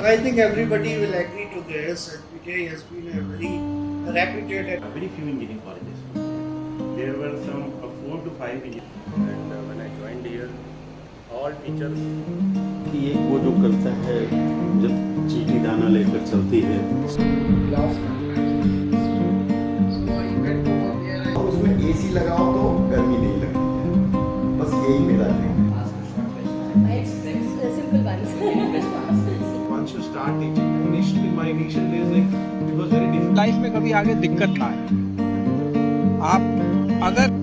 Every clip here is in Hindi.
I think everybody will agree to this. NPTI has been a very reputed. Very few engineering colleges. There were some 4 to 5 engineering. And when I joined here, all teachers. कि एक वो जो कविता है जब चीटी दाना लेकर चलती है और उसमें एसी लगाओ तो गर्मी नहीं लगती है, बस यही मेरा है। Simple ones. Once you start teaching, initially my initial days like it was very difficult. Life में कभी आगे दिक्कत ना आए। आप अगर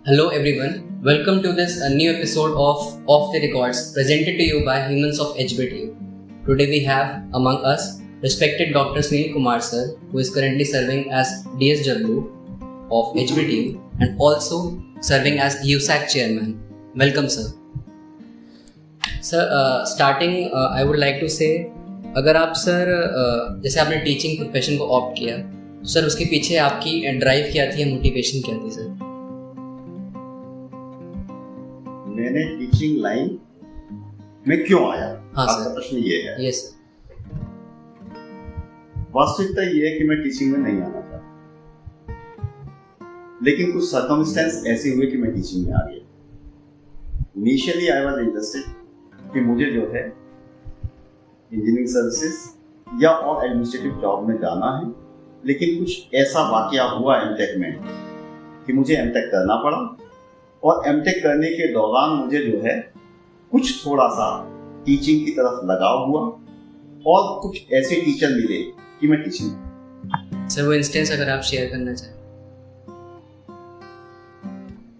Hello everyone, welcome to this new episode of Off the Records presented to you by Humans of HBTU. Today we have among us respected Dr. Sunil Kumar sir, who is currently serving as DSW of HBTU and also serving as USAC chairman. Welcome sir. Sir, starting I would like to say, अगर आप सर जैसे आपने टीचिंग प्रोफेशन को ऑप्ट किया, सर उसके पीछे आपकी ड्राइव क्या थी, मोटिवेशन क्या थी सर? मैंने टीचिंग लाइन में क्यों आया? हाँ आपका सर। प्रश्न ये है। Yes sir. वास्तविकता ये है कि मैं टीचिंग में नहीं आना चाहता, लेकिन कुछ सर्कमस्टेंस ऐसे हुए कि मैं टीचिंग में आ गया। इनिशियली आई वाज इंटरेस्टेड कि मुझे जो है इंजीनियरिंग सर्विसेज या और एडमिनिस्ट्रेटिव जॉब में जाना है, लेकिन कुछ ऐसा वाकया हुआ एमटेक में कि मुझे एमटेक करना पड़ा और एमटेक करने के दौरान मुझे जो है कुछ थोड़ा सा टीचिंग की तरफ लगाव हुआ और कुछ ऐसे टीचर मिले कि मैं टीचिंग। सर वो इंस्टेंस अगर आप शेयर करना चाहें।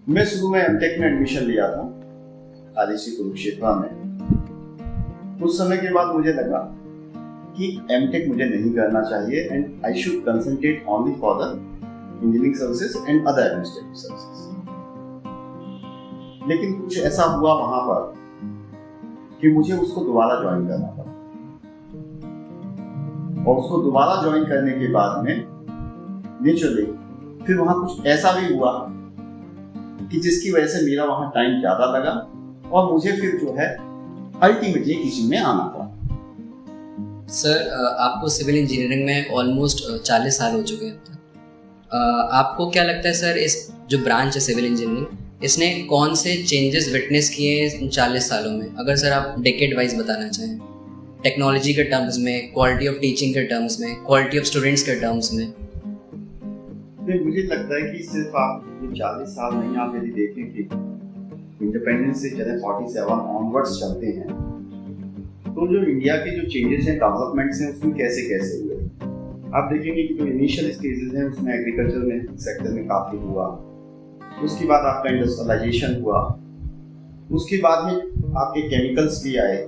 मैं शुरू में एमटेक में एडमिशन लिया था आदिशी कुरुक्षेत्र में। कुछ समय के बाद मुझे लगा कि एमटेक मुझे नहीं करना चाहिए and I should concentrate only for the engineering services and other administrative services. लेकिन कुछ ऐसा हुआ वहां पर कि मुझे उसको दोबारा ज्वाइन करना पड़ा और उसको दोबारा ज्वाइन करने के बाद में नेचुरली फिर वहां कुछ ऐसा भी हुआ कि जिसकी वजह से मेरा वहां टाइम ज्यादा लगा और मुझे फिर जो है अल्टीमेटली टीचिंग में आना पड़ा। सर आपको सिविल इंजीनियरिंग में ऑलमोस्ट 40 साल हो चुके हैं अब तक। आपको क्या लगता है सर, इस जो ब्रांच है सिविल इंजीनियरिंग, इसने कौन से चेंजेस विटनेस किए हैं इन 40 सालों में? अगर सर आप डेकेड वाइज बताना चाहें, टेक्नोलॉजी के टर्म्स में, क्वालिटी ऑफ टीचिंग के टर्म्स में, क्वालिटी ऑफ स्टूडेंट्स के टर्म्स में। मुझे लगता है कि सिर्फ आप ये 40 साल नहीं, आप यदि देखें कि इंडिपेंडेंस से चले 47 ऑनवर्ड्स चलते हैं, तो जो इंडिया के जो चेंजेस हैं, डेवलपमेंट्स हैं, उसमें कैसे कैसे हुए आप देखेंगे कि जो इनिशियल स्टेजेस हैं उसमें एग्रीकल्चर में सेक्टर में काफ़ी हुआ, उसके बाद आपका इंडस्ट्रियलाइजेशन हुआ, उसके बाद में आपके केमिकल्स भी आए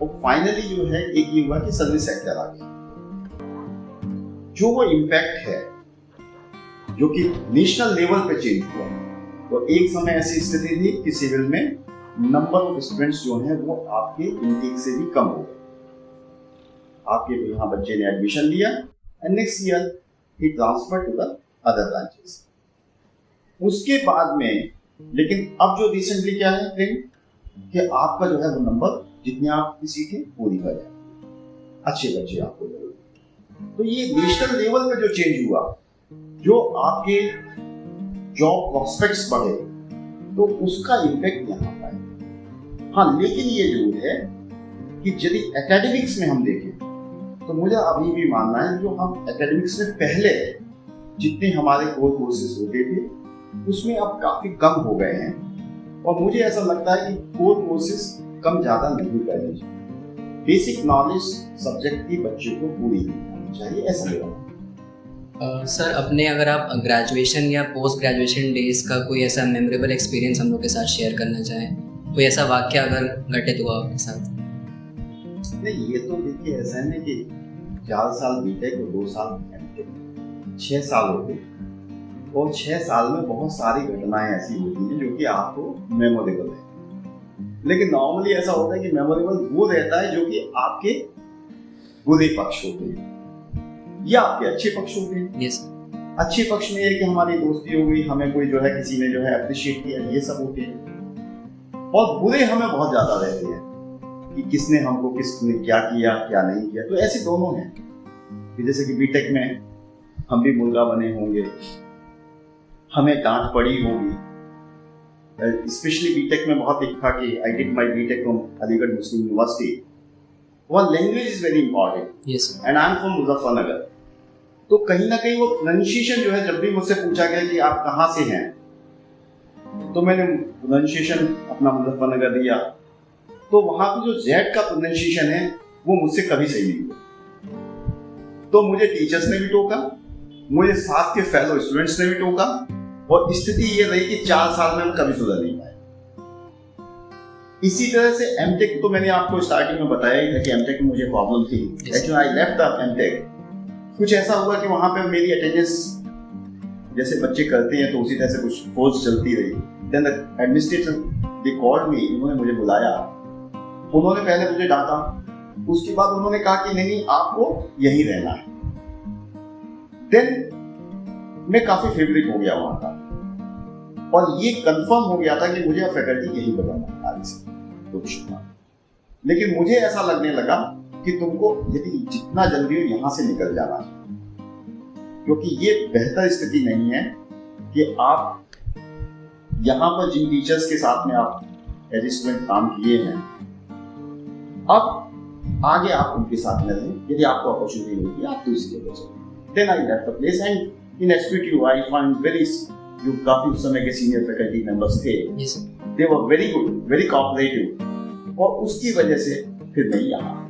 और फाइनली जो है एक ये हुआ कि सर्विस सेक्टर आ गया। जो वो इम्पैक्ट है जो कि नेशनल लेवल पे चेंज हुआ, तो एक समय ऐसी स्थिति थी कि सिविल में नंबर ऑफ स्टूडेंट्स जो हैं वो आपके इनटेक से भी कम हो गए। आपके यहाँ बच्चे ने एडमिशन लिया एंड नेक्स्ट ईयर ही transfer to the other branches. उसके बाद में लेकिन अब जो रिसेंटली क्या है ट्रेंड कि आपका जो है वो नंबर जितने आपकी सीटें पूरी कर जाए, अच्छे बच्चे आपको जरूर। तो ये नेशनल लेवल पे जो चेंज हुआ, जो आपके जॉब प्रोस्पेक्ट्स बढ़े, तो उसका इम्पैक्ट यहाँ पर है। हाँ, लेकिन ये जरूर है कि यदि एकेडमिक्स में हम देखें तो मुझे अभी भी मानना है जो हम एकेडमिक्स में पहले जितने हमारे कोर कोर्सेज होते थे उसमें अब काफी कम हो गए हैं और मुझे ऐसा लगता है कि कोर कोर्सेज कम ज्यादा नहीं करने चाहिए। बेसिक नॉलेज सब्जेक्ट की बच्चे को पूरी होनी चाहिए, ऐसा लगता है। सर अपने अगर आप ग्रेजुएशन या पोस्ट ग्रेजुएशन डेज का कोई ऐसा मेमोरेबल एक्सपीरियंस हम लोग के साथ शेयर करना चाहें, कोई ऐसा वाक्य अगर घटित हुआ आपके साथ? नहीं, ये तो देखिए ऐसा है ना कि 4 साल बीते को 2 साल एमटेक, 6 साल हो गए और 6 साल में बहुत सारी घटनाएं ऐसी होती हैं जो कि आपको मेमोरेबल है। लेकिन नॉर्मली ऐसा होता है कि मेमोरेबल वो रहता है जो कि आपके बुरे पक्ष होते हैं या आपके अच्छे पक्ष होते हैं। यस। अच्छे पक्ष में ये कि हमारी दोस्ती हो गई, हमें कोई जो है किसी ने जो है अप्रिशिएट किया, ये सब होते हैं। और बुरे हमें बहुत ज्यादा रहते हैं कि किसने हमको किसने क्या किया क्या नहीं किया। तो ऐसे दोनों हैं कि जैसे कि बीटेक में हम भी मुर्गा बने होंगे, हमें डांट पड़ी होगी। स्पेशली बीटेक में बहुत एक था कि I did my BTech from Aligarh Muslim University. One language is very important yes and I am from Muzaffarnagar. तो कहीं ना कहीं वो प्रोनाउंसिएशन जो है, जब भी मुझसे पूछा गया कि आप कहाँ से हैं, तो मैंने प्रोनाउंसिएशन अपना मुजफ्फरनगर दिया। तो वहां पे जो जेड का प्रोनाउंसिएशन है वो मुझसे कभी सही नहीं हुआ। तो मुझे टीचर्स ने भी टोका, मुझे साथ के फेलो स्टूडेंट्स ने भी टोका, और स्थिति ये रही कि 4 साल में हम कभी सुधर नहीं पाए। इसी तरह से एमटेक तो मैंने आपको स्टार्टिंग में बताया ही था कि एमटेक में मुझे प्रॉब्लम थी। Actually I left the MTech. कुछ ऐसा हुआ कि वहां पे मेरी अटेंडेंस जैसे बच्चे करते हैं तो उसी तरह से कुछ फोर्स चलती रही। Then the administrator they called me, उन्होंने मुझे बुलाया। उन्होंने पहले मुझे डांटा, उसके बाद उन्होंने कहा कि नहीं आपको यहीं रहना है। देन मैं काफी फेवरेट हो गया वहां का, और ये कंफर्म हो गया था कि मुझे अब फैकल्टी यही बनाना आगे से तो। लेकिन मुझे ऐसा लगने लगा कि तुमको यदि जितना जल्दी हो यहाँ से निकल जाना, क्योंकि ये बेहतर स्थिति नहीं है कि आप यहाँ पर जिन टीचर्स के साथ में आप एज स्टूडेंट काम किए हैं, अब आगे आप उनके साथ में रहें। यदि आपको अपॉर्चुनिटी मिलती है आप दूसरी जगह चलें। Then I left the place and in HBTU I find very, जो काफी उस समय के सीनियर फैकल्टी मेंबर्स थे, they were very good, very cooperative, और उसकी वजह से फिर मैं यहाँ।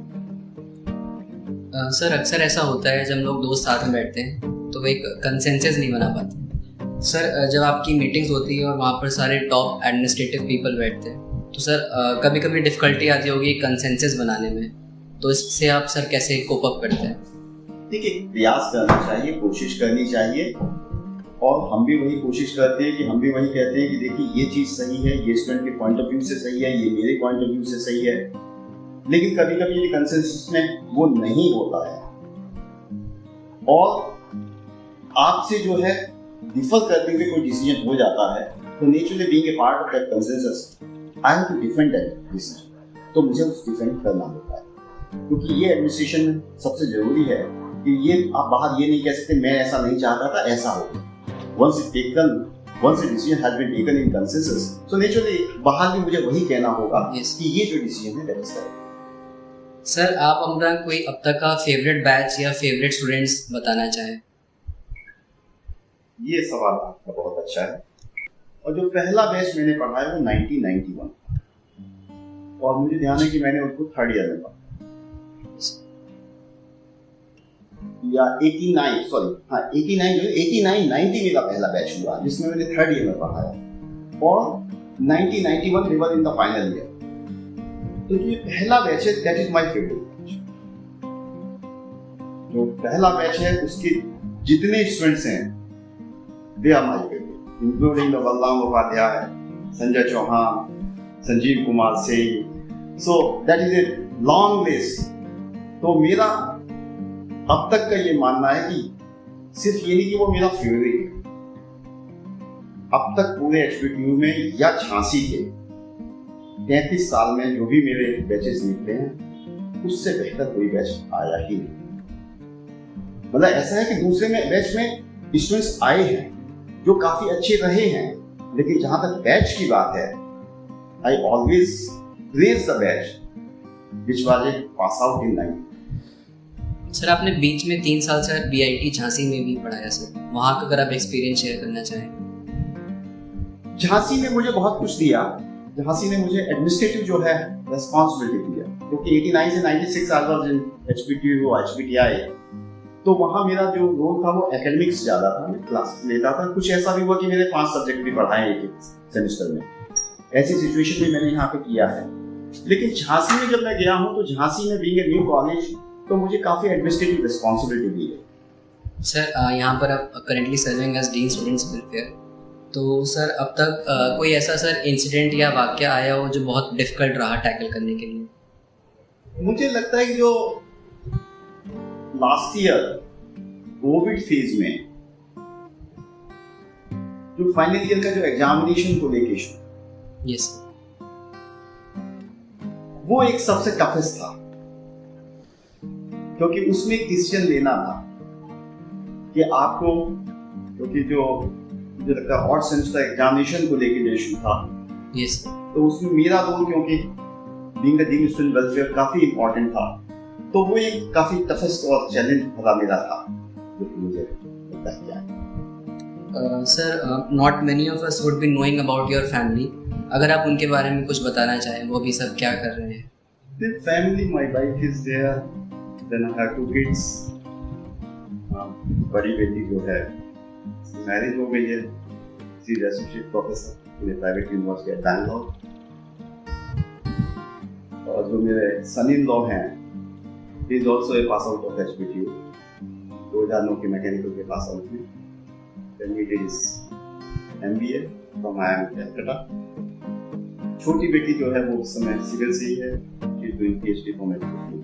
सर अक्सर ऐसा होता है जब लोग दोस्त साथ में बैठते हैं तो वो एक कंसेंसस नहीं बना पाते। सर जब आपकी मीटिंग्स होती है और वहाँ पर सारे टॉप एडमिनिस्ट्रेटिव पीपल बैठते हैं तो सर कभी कभी डिफिकल्टी आती होगी कंसेंसस बनाने में, तो इससे आप सर कैसे कोप अप करते हैं? देखिए, प्रयास करना चाहिए, कोशिश करनी चाहिए, और हम भी वही कोशिश करते हैं कि हम भी वही कहते हैं कि देखिए ये चीज़ सही है, ये स्टूडेंट के पॉइंट ऑफ व्यू से सही है, ये मेरे पॉइंट ऑफ व्यू से सही है। लेकिन कभी कभी ये कंसेंसस में वो नहीं होता है, और आपसे जो है डिफर करते हुए कोई डिसीजन हो जाता है, तो naturally being a part of that consensus I have to defend that decision. तो मुझे उस डिफेंड करना होता है, क्योंकि ये एडमिनिस्ट्रेशन में सबसे जरूरी है कि ये आप बाहर ये नहीं कह सकते मैं ऐसा नहीं चाहता था, ऐसा हो गया। Once a decision has been taken in consensus, so naturally बाहर भी मुझे वही कहना होगा कि ये जो डिसीजन है that is correct। सर आप अपना कोई अब तक का फेवरेट बैच या फेवरेट स्टूडेंट्स बताना चाहें? ये सवाल आपका बहुत अच्छा है। और जो पहला बैच मैंने पढ़ा है वो 1991, और मुझे ध्यान है कि मैंने उसको 3rd ईयर में पढ़ा, या 89 90 मेरा पहला बैच हुआ जिसमें मैंने 3rd ईयर में पढ़ा है, और 1991 we were in the final year। तो ये पहला बैच है, that is my favorite batch. जो पहला बैच है उसके जितने स्टूडेंट्स हैं they are my favorite, including the Balram Upadhyay, Sanjay Chauhan, Sanjeev Kumar Singh. So that is a long list। तो मेरा अब तक का ये मानना है कि सिर्फ ये नहीं कि वो मेरा फेवरेट है, अब तक पूरे HBTU में या झांसी के 33 साल में जो भी मेरे बैचेस निकले हैं उससे बेहतर कोई बैच आया ही नहीं। मतलब ऐसा है कि दूसरे में बैच में स्टूडेंट्स आए हैं जो काफी अच्छे रहे हैं, लेकिन जहां तक बैच की बात है I always praise the batch which was a pass out in 9। Sir आपने बीच में 3 साल सर BIT झांसी में भी पढ़ाया सर, वहाँ का अगर आप एक्सपीरियंस शेयर करना चाहें? झांसी ने मुझे बहुत कुछ दिया। झांसी ने मुझे एडमिनिस्ट्रेटिव जो है रिस्पॉन्सिबिलिटी दिया, क्योंकि 89 से 96 साल बाद HBTU और HBTI, तो वहाँ मेरा जो रोल था वो एकेडमिक्स ज़्यादा था, मैं क्लासेस लेता था। कुछ ऐसा भी हुआ कि मैंने 5 सब्जेक्ट भी पढ़ाए एक सेमेस्टर में, ऐसी सिचुएशन भी मैंने यहाँ पे किया है। लेकिन झांसी में जब मैं गया हूँ तो झांसी में बीइंग ए न्यू कॉलेज तो मुझे काफ़ी एडमिनिस्ट्रेटिव रिस्पॉन्सिबिलिटी दी है। सर यहाँ पर आप currently serving as dean students welfare, तो सर अब तक कोई ऐसा सर इंसिडेंट या वाक्य आया हो जो बहुत डिफिकल्ट रहा टैकल करने के लिए? मुझे लगता है कि जो लास्ट ईयर कोविड फेज में जो फाइनल ईयर का जो एग्जामिनेशन को लेके इशू, यस वो एक सबसे टफेस्ट था, क्योंकि उसमें एक डिसीजन लेना था कि आपको, क्योंकि जो मुझे लगता है ऑड सेमेस्टर एग्जामिनेशन को लेके जो इशू था, यस तो उसमें मेरा रोल, क्योंकि being the dean student welfare काफी इंपॉर्टेंट था, तो वो एक काफी टफेस्ट और चैलेंज भरा मेरा था, जो मुझे लगता है क्या है। Sir, not many of us would be knowing about your family. अगर आप उनके बारे में कुछ बताना चाहें, वो भी सब क्या कर रहे हैं? The family, my wife is there, then I have 2 kids. बड़ी बेटी जो है मैरिज हो गई है, she is associate professor in a private university at Bangalore. और जो मेरे सन इन लॉ हैं, he is also a pass out of HBTU, 2009 के मैकेनिकल के पास आउट में। Then he did his MBA from IIM Calcutta. छोटी बेटी जो है वो उस समय सिविल से ही है, she is doing PhD from HBTU।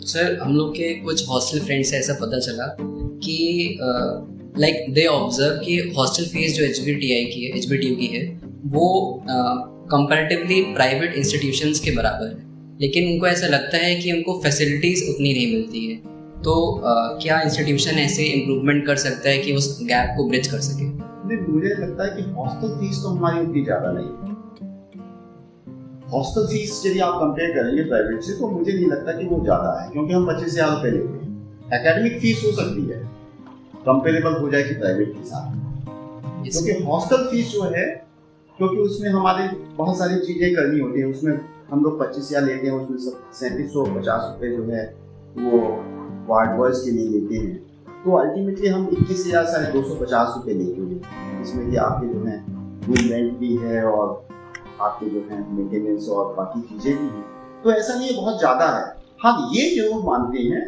Sir, हम लोग के कुछ हॉस्टल फ्रेंड्स से ऐसा पता चला कि लाइक दे ऑब्जर्व कि हॉस्टल फीस जो HBTU की है वो कंपैरेटिवली प्राइवेट इंस्टीट्यूशंस के बराबर है, लेकिन उनको ऐसा लगता है कि उनको फैसिलिटीज़ उतनी नहीं मिलती है। तो क्या इंस्टीट्यूशन ऐसे इम्प्रूवमेंट कर सकता है कि उस गैप को ब्रिज कर सके? नहीं, मुझे लगता है कि हॉस्टल फीस तो हमारी उतनी ज़्यादा नहीं है। हॉस्टल फीस यदि आप कंपेयर करेंगे प्राइवेट से, तो मुझे नहीं लगता कि वो ज़्यादा है, क्योंकि हम 25,000 रुपये लेते हैं। एकेडमिक फीस हो सकती है कंपेरेबल हो जाएगी प्राइवेट के साथ, क्योंकि हॉस्टल फीस जो है, क्योंकि उसमें हमारे बहुत सारी चीज़ें करनी होती हैं, उसमें हम लोग 25,000 लेते हैं, उसमें 3750 रुपये जो है वो वार्ड बॉयज़ के लिए लेते हैं, तो अल्टीमेटली हम 21,250 रुपये लेते हैं, इसमें कि आपके जो है रूम रेंट भी है और आपके जो है मेंटेनेंस और बाकी चीज़ें भी हैं, तो ऐसा नहीं है बहुत ज़्यादा है। हाँ, ये जरूर मानते हैं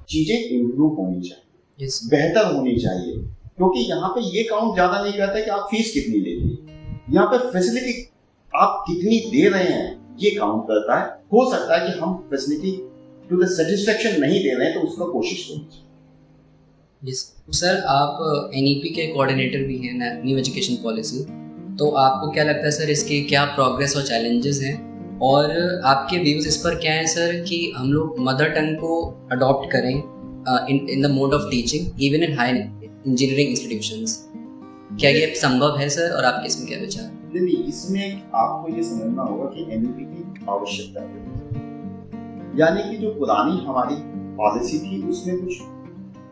चीज़ें इम्प्रूव होनी चाहिए, बेहतर होनी चाहिए, क्योंकि यहाँ पे ये काउंट ज़्यादा नहीं करता कि आप फीस कितनी लेते हैं, यहाँ पे फैसिलिटी आप कितनी दे रहे हैं ये काउंट करता है। हो सकता है कि हम फैसिलिटी टू द सेटिस्फेक्शन नहीं दे रहे हैं, तो उसका कोशिश होनी चाहिए। सर, आप NEP के कोऑर्डिनेटर भी हैं, न्यू एजुकेशन पॉलिसी, तो आपको क्या लगता है सर, इसके क्या प्रोग्रेस और चैलेंजेस हैं, और आपके व्यूज़ इस पर क्या हैं सर कि हम लोग मदर टंग को अडॉप्ट करें in the mode of teaching even in high engineering institutions? क्या ये संभव है सर, और आपके इसमें क्या विचार? नहीं, इसमें आपको ये समझना होगा कि NEP की आवश्यकता है, यानी कि जो पुरानी हमारी पॉलिसी थी उसमें कुछ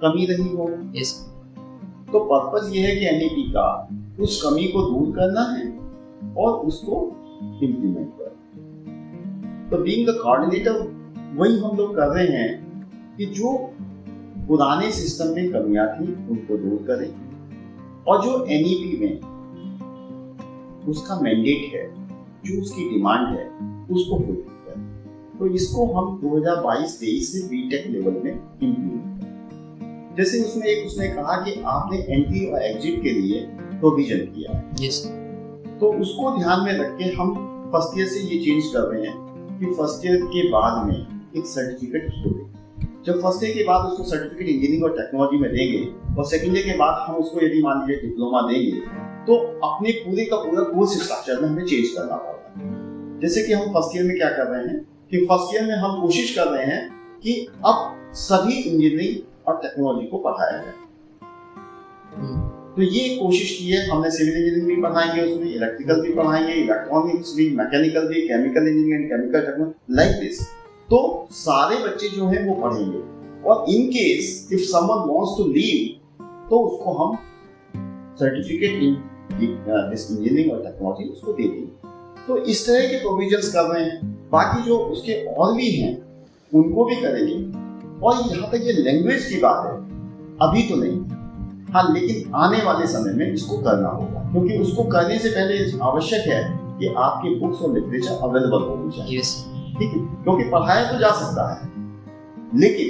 कमी रही हो, तो पर्पस ये है कि NEP का उस कमी को दूर करना है और उसको इम्प्लीमेंट करना। तो बीइंग द कोऑर्डिनेटर वही हम लोग कर रहे हैं कि जो पुराने सिस्टम में कमियां थी उनको दूर करें, और जो NEP में उसका मैंडेट है, जो उसकी डिमांड है, उसको फुलफिल करें। तो इसको हम 2022-23 से BTech लेवल में इम्प्लीमेंट करें। जैसे उसने कहा कि आपने एंट्री और एग्जिट के लिए प्रोविजन किया है, तो उसको ध्यान में रख के हम फर्स्ट ईयर से ये चेंज कर रहे हैं कि फर्स्ट ईयर के बाद में एक सर्टिफिकेट उसको दें। जब फर्स्ट ईयर के बाद उसको सर्टिफिकेट इंजीनियरिंग और टेक्नोलॉजी में देंगे, और सेकेंड ईयर के बाद हम उसको यदि मान लीजिए डिप्लोमा देंगे, तो अपने पूरे का पूरा कोर्स स्ट्रक्चर में हमें चेंज करना पड़ेगा। जैसे कि हम फर्स्ट ईयर में क्या कर रहे हैं कि फर्स्ट ईयर में हम कोशिश कर रहे हैं कि अब सभी इंजीनियरिंग और टेक्नोलॉजी को पढ़ाया जाए। तो ये कोशिश की है हमने। सिविल इंजीनियरिंग भी पढ़ाएंगे, उसमें इलेक्ट्रिकल भी पढ़ाएंगे, इलेक्ट्रॉनिक्स भी, मैकेनिकल भी, chemical engineering, chemical technology, like this. तो सारे बच्चे जो हैं वो पढ़ेंगे, और in case if someone wants to leave, तो उसको हम सर्टिफिकेट इन दिस इंजीनियरिंग और टेक्नोलॉजी उसको दे देंगे। तो इस तरह के प्रोविजंस कर रहे हैं। बाकी जो उसके और भी हैं उनको भी करेंगे। और यहाँ तक ये लैंग्वेज की बात है, अभी तो नहीं, हाँ, लेकिन आने वाले समय में इसको करना होगा, क्योंकि उसको करने से पहले आवश्यक है कि आपके बुक्स और लिटरेचर अवेलेबल होनी चाहिए। ठीक है, क्योंकि पढ़ाया तो जा सकता है, लेकिन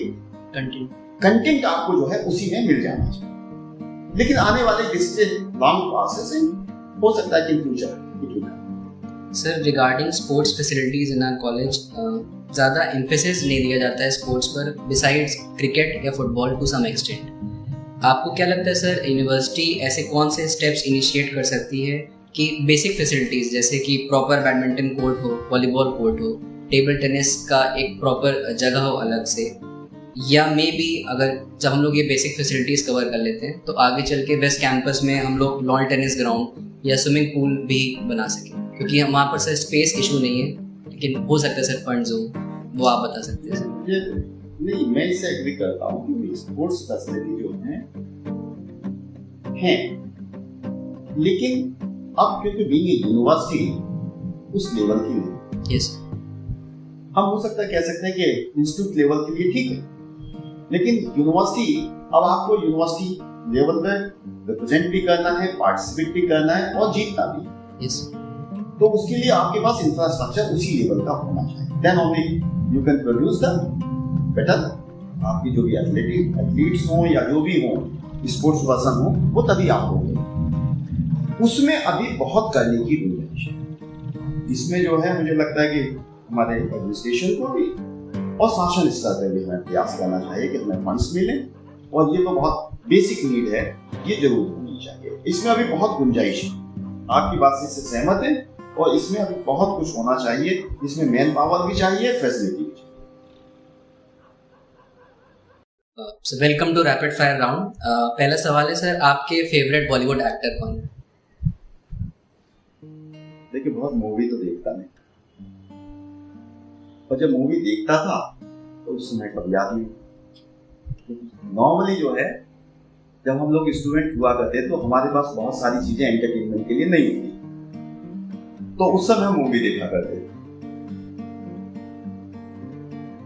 कंटेंट आपको जो है उसी में मिल जाना चाहिए। लेकिन आने वाले डिस्टेंस लॉन्ग प्रोसेस हो सकता है कि in future it will. Sir, regarding sports facilities in our college, ज़्यादा एम्फेसिस नहीं दिया जाता है स्पोर्ट्स पर, बिसाइड्स क्रिकेट या फुटबॉल टू सम एक्सटेंट। आपको क्या लगता है सर, यूनिवर्सिटी ऐसे कौन से स्टेप्स इनिशिएट कर सकती है कि बेसिक फैसिलिटीज़ जैसे कि प्रॉपर बैडमिंटन कोर्ट हो, वॉलीबॉल कोर्ट हो, टेबल टेनिस का एक प्रॉपर जगह हो अलग से, या मे बी अगर जब हम लोग ये बेसिक फैसिलिटीज़ कवर कर लेते हैं तो आगे चल के वेस्ट कैंपस में हम लोग लॉन टेनिस ग्राउंड या स्विमिंग पूल भी बना सकें, क्योंकि वहाँ पर सर स्पेस इशू नहीं है, लेकिन हो सकता है सर फंड्स हो, वो आप बता सकते हैं सर। नहीं, मैं इससे एग्री करता हूँ कि स्पोर्ट्स फैसिलिटी जो हैं, लेकिन अब क्योंकि बीइंग ए यूनिवर्सिटी उस लेवल की नहीं। यस, हम हो सकता है कह सकते हैं कि इंस्टीट्यूट लेवल के लिए ठीक है, लेकिन यूनिवर्सिटी, अब आपको यूनिवर्सिटी लेवल पे रिप्रेजेंट भी करना है, पार्टिसिपेट भी करना है और जीतना भी। यस, तो उसके लिए आपके पास इंफ्रास्ट्रक्चर उसी लेवल का होना चाहिए। Then only you can produce the better. आपकी जो भी एथलीट्स हों या जो भी हों, स्पोर्ट्स पर्सन हो, वो तभी आप होंगे। उसमें अभी बहुत करने की गुंजाइश है। इसमें जो है मुझे लगता है कि हमारे एडमिनिस्ट्रेशन को भी और शासन स्तर पर भी हमें प्रयास करना चाहिए कि हमें फंड्स मिलें, और ये तो बहुत बेसिक नीड है, ये जरूर होनी चाहिए। इसमें अभी बहुत गुंजाइश है, आपकी बात से सहमत है, और इसमें अभी बहुत कुछ होना चाहिए। इसमें मैन पावर भी चाहिए, फैसिलिटी भी चाहिए। Welcome to rapid fire round. पहला सवाल है सर, आपके फेवरेट बॉलीवुड एक्टर कौन है? देखिए, बहुत मूवी तो देखता नहीं, और जब मूवी देखता था तो उस समय कभी याद नहीं। नॉर्मली जो है, जब हम लोग स्टूडेंट हुआ करते तो हमारे पास बहुत सारी चीजें एंटरटेनमेंट के लिए नहीं होती, तो उस समय हम मूवी देखा करते थे।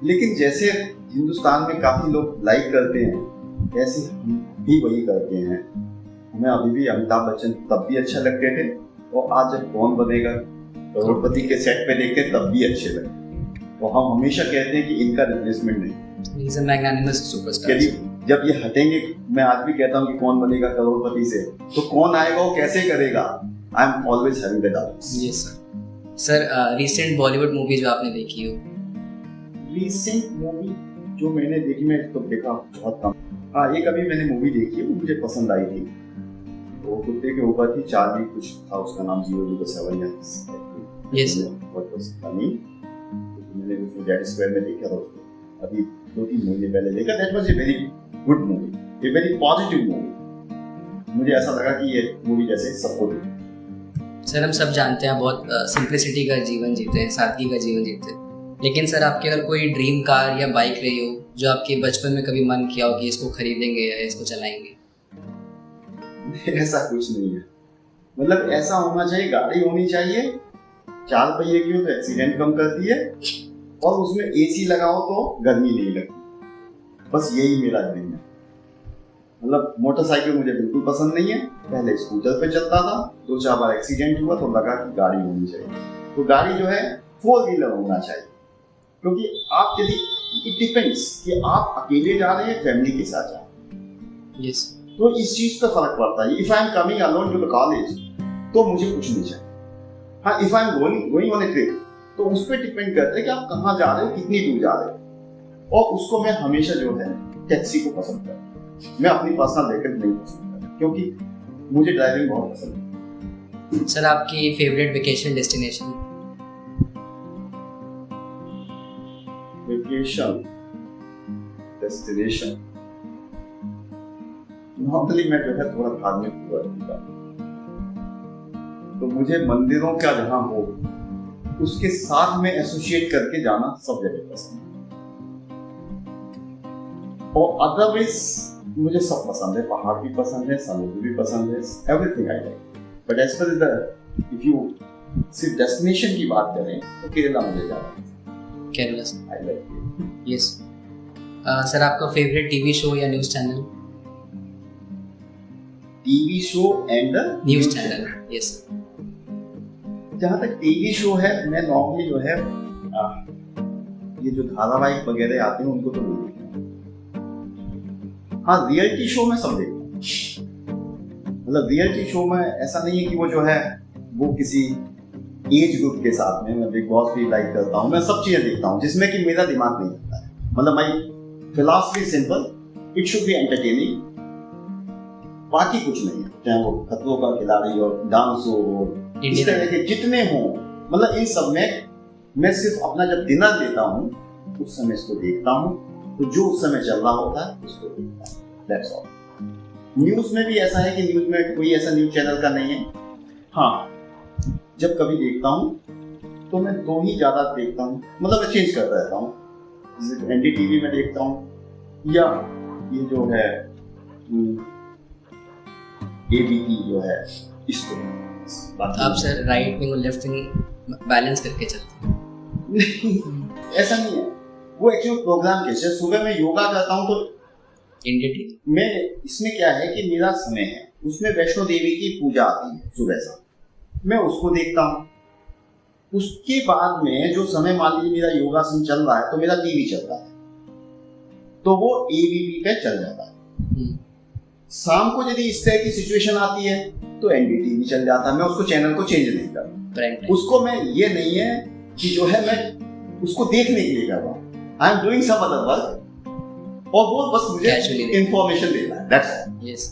लेकिन जैसे हिंदुस्तान में काफी लोग लाइक करते हैं, ऐसे हम भी वही करते हैं। हमें अभी भी अमिताभ बच्चन तब भी अच्छा लगते थे, और आज जब कौन बनेगा करोड़पति के सेट पे देखते हैं तब भी अच्छे लगते हैं। और हम हमेशा कहते हैं कि इनका रिप्लेसमेंट नहीं। He is a magnanimous superstar. जब ये हटेंगे, मैं आज भी कहता हूँ कि कौन बनेगा करोड़पति से, तो कौन आएगा, वो कैसे करेगा? I am always having the doubts. Yes sir. Recent Bollywood movie जो आपने देखी हो? रीसेंट मूवी जो मैंने देखी, मैं तो देखा बहुत कम। हाँ, एक अभी मैंने मूवी देखी है, वो मुझे पसंद आई थी। वो कुत्ते के ऊपर थी, चार्ली कुछ था उसका नाम, 007 या यस, बहुत पसंद था। नहीं, मैंने उसको डेड स्क्वायर में देखा था, उसको अभी 2-3 महीने पहले देखा। That was a very good movie, a very positive movie. मुझे ऐसा लगा कि ये मूवी जैसे सबको देखी। सर हम सब जानते हैं बहुत सिंप्लिसिटी का जीवन जीते हैं, सादगी का जीवन जीते हैं, लेकिन सर आपके अगर कोई ड्रीम कार या बाइक रही हो जो आपके बचपन में कभी मन किया हो कि इसको खरीदेंगे या इसको चलाएंगे? ऐसा कुछ नहीं है, मतलब ऐसा होना चाहिए, गाड़ी होनी चाहिए 4 पहिए की हो तो एक्सीडेंट कम करती है, और उसमें एसी लगाओ तो गर्मी नहीं लगती। बस यही मेरा ड्रीम है। मतलब मोटरसाइकिल मुझे बिल्कुल पसंद नहीं है। पहले स्कूटर पे चलता था, 2-4 बार एक्सीडेंट हुआ तो लगा कि गाड़ी होनी चाहिए। तो गाड़ी जो है 4 व्हीलर होना चाहिए, क्योंकि आपके लिए इट डिपेंड्स कि आप अकेले जा रहे हैं, फैमिली के साथ जा रहे हैं। यस, तो इस चीज का फर्क पड़ता है। If I am coming alone to the college तो मुझे कुछ नहीं चाहिए। हाँ, if I am going on a trip तो उस पर डिपेंड करता है कि आप कहाँ जा रहे हो, कितनी दूर जा रहे हो। और उसको मैं हमेशा जो है टैक्सी को पसंद करता हूँ। मैं अपनी पर्सनल व्हीकल नहीं पसंद करता, क्योंकि मुझे ड्राइविंग बहुत पसंद है। सर आपकी favourite vacation destination? Vacation destination normally मैं जो है थोड़ा धार्मिक हुआ, तो मुझे मंदिरों का जहां हो उसके साथ में एसोसिएट करके जाना सब जगह पसंद है। और अदरवाइज मुझे सब पसंद है, पहाड़ भी पसंद है, समुद्र भी पसंद है, everything I like. But as per the if you सिर्फ डेस्टिनेशन की बात करें तो केरला मुझे जाना है। Kerala I like. Yes sir, आपका फेवरेट टीवी शो या news channel? TV show and news channel. Yes, जहाँ तक टीवी शो है, मैं नॉर्मली जो है ये जो धारावाहिक वगैरह आते हैं उनको तो नहीं देखता। हाँ, रियलिटी शो में सब देखता हूँ। मतलब रियलिटी शो में ऐसा नहीं है कि वो जो है वो किसी एज ग्रुप के साथ में। मैं बिग बॉस भी लाइक करता हूँ, मैं सब चीजें देखता हूँ जिसमें कि मेरा दिमाग नहीं लगता है। मतलब my philosophy simple, it should be entertaining बाकी कुछ नहीं है, चाहे वो खतरों का खिलाड़ी और डांस हो, इस तरह के जितने हों, मतलब इन सब में मैं सिर्फ अपना जब डिनर लेता हूँ उस समय इसको देखता हूँ, तो जो उस समय चल रहा होता है उसको देखता हूँ, दैट्स ऑल। न्यूज़ में भी ऐसा है कि न्यूज़ में कोई ऐसा न्यूज़ चैनल का नहीं है। हाँ, जब कभी देखता हूँ तो मैं दो ही ज़्यादा देखता हूँ, मतलब मैं चेंज करता रहता हूँ, जैसे NDTV में देखता हूँ या ये जो है ABP जो है इसको। आप सर राइट विंग और लेफ्ट विंग बैलेंस करके चलते हैं? ऐसा नहीं है, वो एक्चुअली प्रोग्राम कैसे, सुबह मैं योगा करता हूँ तो इंडिया टीवी मैं इसमें क्या है कि मेरा समय है, उसमें वैष्णो देवी की पूजा आती है सुबह से, मैं उसको देखता हूँ। उसके बाद में जो समय मान लीजिए मेरा योगासन चल रहा है तो मेरा टीवी चल रहा है, तो वो ABP पे चल जाता है। शाम को यदि इस तरह की सिचुएशन आती है तो NDTV चल जाता है, मैं उसको चैनल को चेंज नहीं करता। उसको मैं ये नहीं है कि जो है मैं उसको देखने के लिए कर रहा हूँ, I am doing some other work, और वो बस मुझे इंफॉर्मेशन देना है, दैट्स ऑल। यस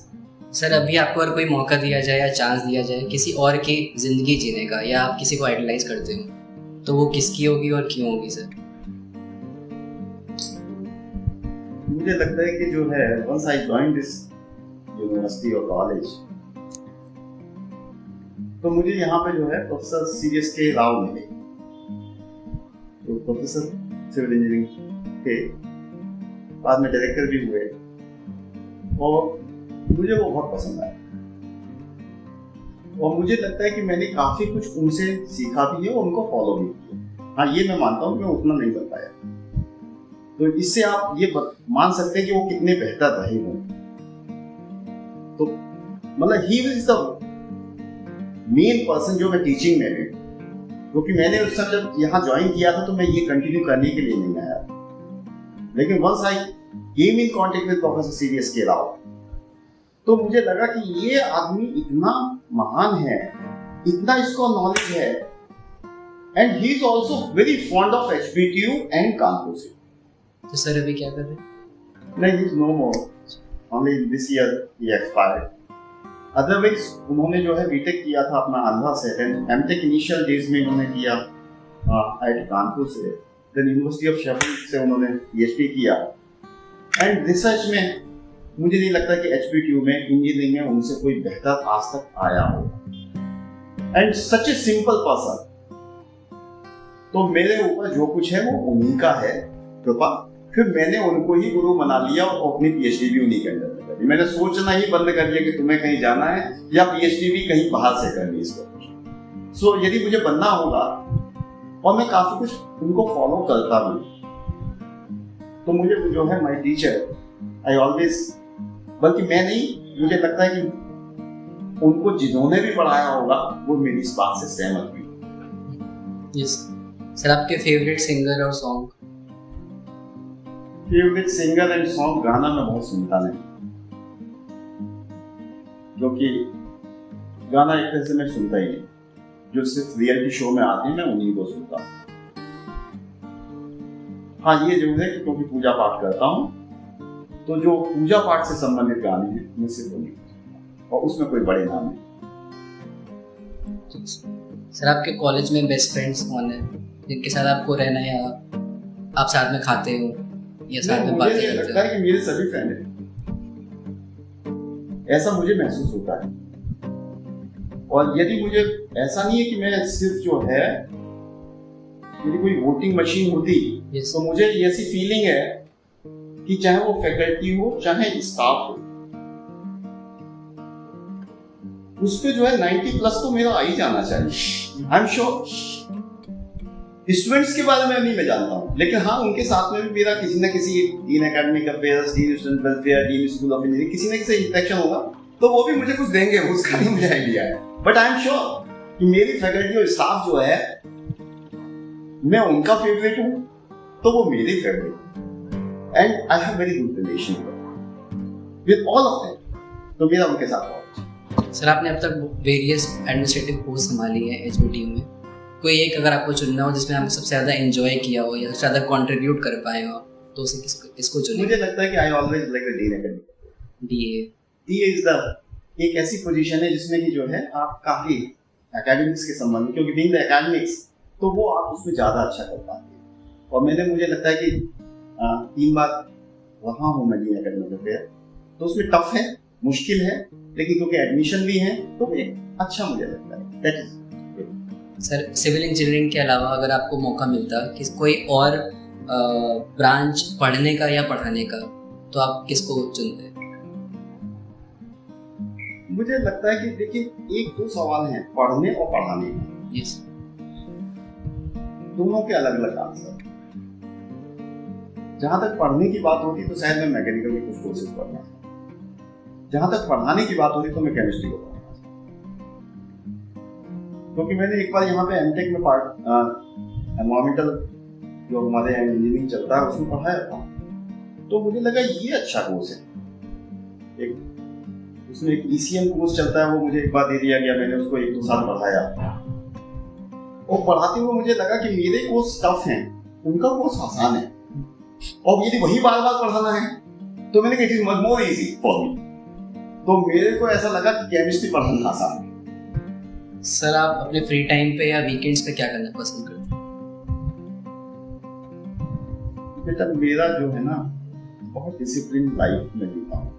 सर, अभी आपको अगर कोई मौका दिया जाए या चांस दिया जाए किसी और की जिंदगी जीने का, या आप किसी को आइडलाइज करते हो, तो वो किसकी होगी और क्यों होगी सर? मुझे लगता है कि जो है once I join this university और कॉलेज, तो मुझे यहाँ पे जो है प्रोफेसर CSK राव मिले, तो प्रोफेसर सिविल इंजीनियरिंग के बाद में डायरेक्टर भी हुए, और मुझे वो बहुत पसंद आया, और मुझे लगता है कि मैंने काफी कुछ उनसे सीखा भी है और उनको फॉलो भी किया। हाँ, ये मैं मानता हूँ कि मैं उतना नहीं कर पाया, तो इससे आप ये मान सकते हैं कि वो कितने बेहतर रहे हों। तो मतलब he is the main person जो मैं टीचिंग में भी, क्योंकि मैंने उस समय जब यहाँ ज्वाइन किया था तो मैं ये कंटिन्यू करने के लिए नहीं आया, लेकिन once I came in contact with professor CSK Rao, तो मुझे लगा कि ये आदमी इतना महान है, इतना इसको नॉलेज है, and he is also very fond of HBTU and Kanpur से। तो सर अभी क्या कर रहे हैं? नहीं, he is no more, only this year he expired. Otherwise उन्होंने जो है बीटेक किया था अपना आंध्रा से, देन एमटेक इनिशियल डेज में इन्होंने किया IIT कानपुर से, देन यूनिवर्सिटी ऑफ शेफील्ड से उन्होंने PhD किया, एंड रिसर्च में मुझे नहीं लगता कि HBTU में इंजीनियरिंग में उनसे कोई बेहतर आज तक आया हो, and such a simple person. तो मेरे ऊपर जो कुछ है वो उन्हीं का है कृपा, फिर मैंने उनको ही गुरु बना लिया और अपनी PhD भी उन्हीं के अंदर में करी। मैंने सोचना ही बंद कर दिया कि तुम्हें कहीं जाना है या PhD भी कहीं बाहर से करनी इसको। सो यदि मुझे बनना होगा, और मैं काफी कुछ उनको फॉलो करता भी, तो मुझे जो है माय टीचर आई ऑलवेज, बल्कि मैं नहीं, मुझे लगता है कि उनको जिन्होंने भी पढ़ाया होगा वो मेरी इस बात से सहमत भी। यस सर, आपके फेवरेट सिंगर और song? Favourite singer and song, गाना मैं बहुत सुनता नहीं, क्योंकि गाना एक तरह से मैं सुनता ही नहीं, जो सिर्फ रियलिटी शो में आते हैं मैं उन्हीं को सुनता हूँ। हाँ, ये जो है कि क्योंकि पूजा पाठ करता हूँ, तो जो पूजा पाठ से संबंधित गाने हैं मैं सिर्फ उन्हीं को सुनता हूँ, और उसमें कोई बड़े नाम नहीं। सर, आपके कॉलेज में बेस्ट फ्रेंड्स कौन है जिनके साथ आपको रहना है, या आप साथ में खाते हो या साथ में बातें करते हो? लगता है कि मेरे सभी फ्रेंड हैं, ऐसा मुझे महसूस होता है। और यदि मुझे ऐसा नहीं है कि मैं सिर्फ जो है, यदि कोई वोटिंग मशीन होती तो मुझे ऐसी फीलिंग है कि चाहे वो फैकल्टी हो चाहे स्टाफ हो, उस पे जो है 90+ तो मेरा आ ही जाना चाहिए। आई एम श्योर स्टूडेंट्स के बारे में नहीं मैं जानता हूँ, लेकिन हाँ उनके साथ में भी मेरा किसी न किसी dean academic affairs, dean student welfare, dean school of engineering, किसी न किसी इंटरेक्शन होगा, तो वो भी मुझे कुछ देंगे, उसका नहीं मुझे आइडिया है। बट आई एम श्योर कि मेरी फैकल्टी और स्टाफ जो है, मैं उनका फेवरेट हूँ तो वो मेरे favourite, and I have very good relation with all of them, तो मेरा उनके साथ बहुत। सर, आपने अब तक वेरियस एडमिनिस्ट्रेटिव पोस्ट संभाली है HBTU में, कोई एक अगर आपको चुनना हो जिसमें आपने सबसे ज़्यादा एंजॉय किया हो या सबसे ज़्यादा कंट्रीब्यूट कर पाए हो, तो उसे किसको चुनेंगे? मुझे लगता है कि I always like the dean academic. DA DA is the एक ऐसी पोजीशन है जिसमें कि जो है आप काफी एकेडमिक्स के संबंध में, क्योंकि बीइंग द एकेडमिक्स तो वो आप उसमें ज्यादा अच्छा कर पाते हैं। और मुझे लगता है कि 3 बार वहाँ हूँ मैं डीन एकेडमिक अफेयर, तो उसमें टफ है, मुश्किल है, लेकिन क्योंकि एडमिशन भी है तो एक अच्छा मुझे लगता है। That is sir, civil engineering के अलावा अगर आपको मौका मिलता कि कोई और ब्रांच पढ़ने का या पढ़ाने का, तो आप किसको चुनते? मुझे लगता है कि देखिए 1-2 सवाल हैं पढ़ने और पढ़ाने में। यस। दोनों के अलग अलग आंसर। जहां तक पढ़ने की बात होती तो शायद मैं मैकेनिकल की कुछ कोर्सेज पढ़ना, जहां तक पढ़ाने की बात होती तो मैं केमिस्ट्री को पढ़ना, क्योंकि मैंने एक बार यहाँ पे एमटेक में एनवायरमेंटल जो हमारे इंजीनियरिंग चलता है उसमें पढ़ाया था, तो मुझे लगा ये अच्छा कोर्स है। उसमें एक ECM कोर्स चलता है, वो मुझे एक बार दे दिया गया, मैंने उसको 1-2 साल पढ़ाया, और पढ़ाते हुए मुझे लगा कि मेरे कोर्स टफ हैं, उनका कोर्स आसान है, और यदि वही बार बार पढ़ाना है तो मैंने कहा it is much more easy for me, तो मेरे को ऐसा लगा कि केमिस्ट्री पढ़ाना आसान है। सर, आप अपने फ्री टाइम पे या वीकेंड्स पे क्या करना पसंद करते हैं? बेटा मेरा जो है ना बहुत डिसिप्लिन लाइफ में जीता हूँ,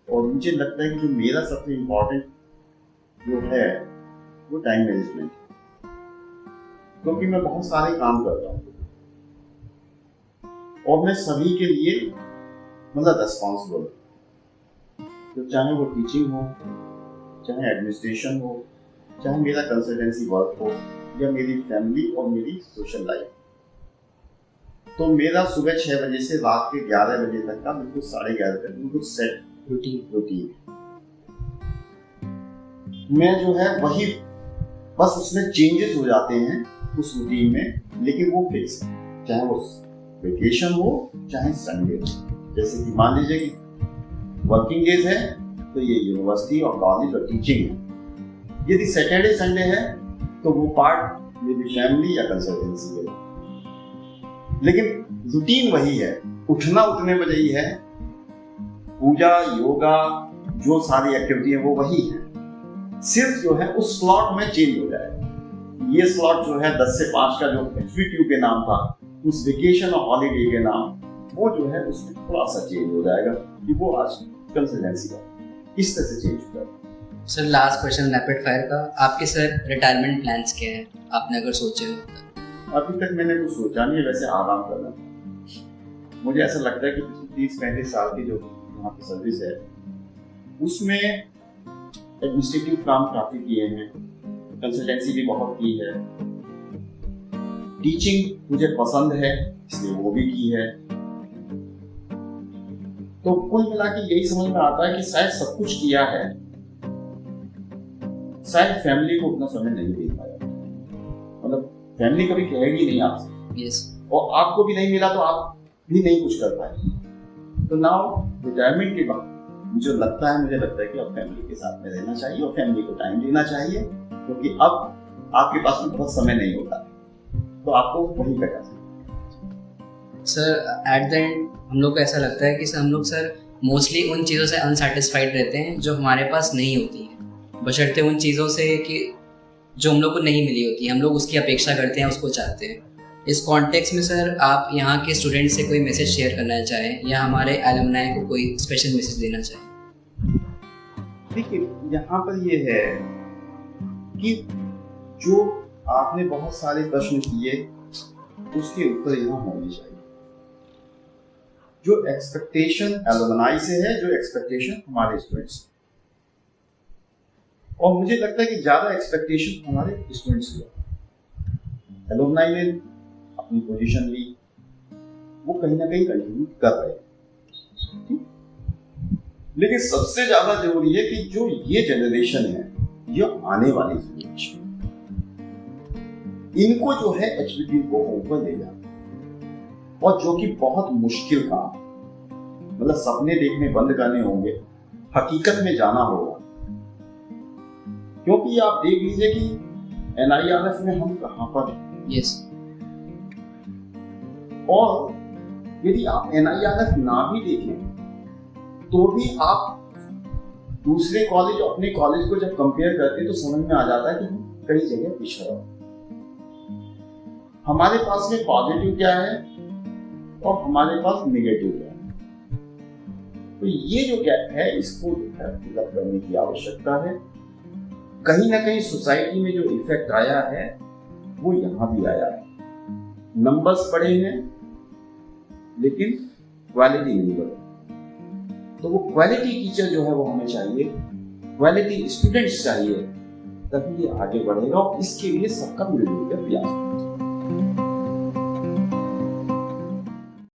और मुझे लगता है कि जो मेरा सबसे इम्पोर्टेंट जो है वो टाइम मैनेजमेंट, क्योंकि मैं बहुत सारे काम करता हूँ और मैं सभी के लिए मतलब रिस्पॉन्सिबल, तो चाहे वो टीचिंग हो, चाहे एडमिनिस्ट्रेशन हो, चाहे मेरा कंसल्टेंसी वर्क हो, या मेरी फैमिली और मेरी सोशल लाइफ। तो मेरा सुबह 6 बजे से रात के 11 बजे तक का बिल्कुल 11:30 तक बिल्कुल सेट रूटीन। मैं जो है वही, बस उसमें चेंजेस हो जाते हैं उस रूटीन में, लेकिन वो फिक्स, चाहे वो वेकेशन हो चाहे संडे हो। जैसे कि मान लीजिए कि वर्किंग डेज है तो ये यूनिवर्सिटी और कॉलेज और टीचिंग है, यदि सैटरडे संडे है तो वो पार्ट यदि फैमिली या कंसल्टेंसी है, लेकिन रूटीन वही है, उठने में यही है, पूजा योगा जो सारी एक्टिविटी है वो वही है, सिर्फ जो है उस स्लॉट में चेंज हो जाएगा। ये स्लॉट जो है 10 से 5 का जो HVTU के नाम था, उस वेकेशन और हॉलीडे के नाम, वो जो है उसमें थोड़ा सा चेंज हो जाएगा कि वो आज कंसल्टेंसी का इस तरह से चेंज हो जाएगा। Sir, last question rapid fire का, आपके सर रिटायरमेंट प्लान्स क्या है, आपने अगर सोचे हो तो? अभी तक मैंने कुछ सोचा नहीं है, वैसे आराम करना था। मुझे ऐसा लगता है कि पिछले 30-35 साल की जो यहाँ की सर्विस है उसमें एडमिनिस्ट्रेटिव काम काफी किए हैं, कंसल्टेंसी भी बहुत की है, टीचिंग मुझे पसंद है इसलिए वो भी की है, तो कुल मिला के यही समझ में आता है कि शायद सब कुछ किया है, शायद फैमिली को उतना समय नहीं दे पाया, मतलब फैमिली कभी कहेगी नहीं आपसे, यस, और आपको भी नहीं मिला तो आप भी नहीं कुछ कर पाए। तो नाउ रिटायरमेंट के बाद मुझे लगता है कि अब फैमिली के साथ में रहना चाहिए और फैमिली को टाइम देना चाहिए, क्योंकि अब आपके पास में बहुत समय नहीं होता, तो आपको वही करना चाहिए। सर, एट द एंड हम लोग को ऐसा लगता है कि हम लोग सर मोस्टली उन चीज़ों से अनसेटिस्फाइड रहते हैं जो हमारे पास नहीं होती हैं, बशर्ते उन चीज़ों से कि जो हम लोग को नहीं मिली होती, हम लोग उसकी अपेक्षा करते हैं, उसको चाहते हैं। इस कॉन्टेक्स्ट में सर आप यहाँ के स्टूडेंट से कोई मैसेज शेयर करना चाहें या हमारे एलुमनाई को कोई स्पेशल मैसेज देना चाहें? देखिए यहाँ पर ये है कि जो आपने बहुत सारे प्रश्न किए उसके उत्तर यहाँ होने चाहिए। जो एक्सपेक्टेशन एलुमनाई से है, जो एक्सपेक्टेशन हमारे स्टूडेंट्स से, और मुझे लगता है कि ज्यादा एक्सपेक्टेशन हमारे स्टूडेंट्स से। एलुमनाई ने अपनी पोजीशन ली, वो कहीं ना कहीं कंट्रीब्यूट कर रहे हैं, लेकिन सबसे ज्यादा जरूरी है कि जो ये जनरेशन है, ये आने वाली जनरेशन, इनको जो है HVTU को ऊपर ले जाना, और जो कि बहुत मुश्किल काम, मतलब सपने देखने बंद करने होंगे, हकीकत में जाना होगा। क्योंकि आप देख लीजिए कि NIRF में हम कहां पर हैं। यस। और यदि आप NIRF ना भी देखें तो भी आप दूसरे कॉलेज अपने कॉलेज को जब कंपेयर करते हैं तो समझ में आ जाता है कि हम कई जगह पिछड़ रहे हैं। हमारे पास में पॉजिटिव क्या है और हमारे पास नेगेटिव क्या है, तो ये जो गैप है इसको फिलअप करने की आवश्यकता है। कहीं ना कहीं सोसाइटी में जो इफेक्ट आया है वो यहाँ भी आया है। नंबर्स बढ़े हैं लेकिन क्वालिटी नहीं बढ़ी। तो वो क्वालिटी टीचर जो है वो हमें चाहिए, क्वालिटी स्टूडेंट्स चाहिए, तभी ये आगे बढ़ेगा और इसके लिए सबका मिलजुल कर प्रयास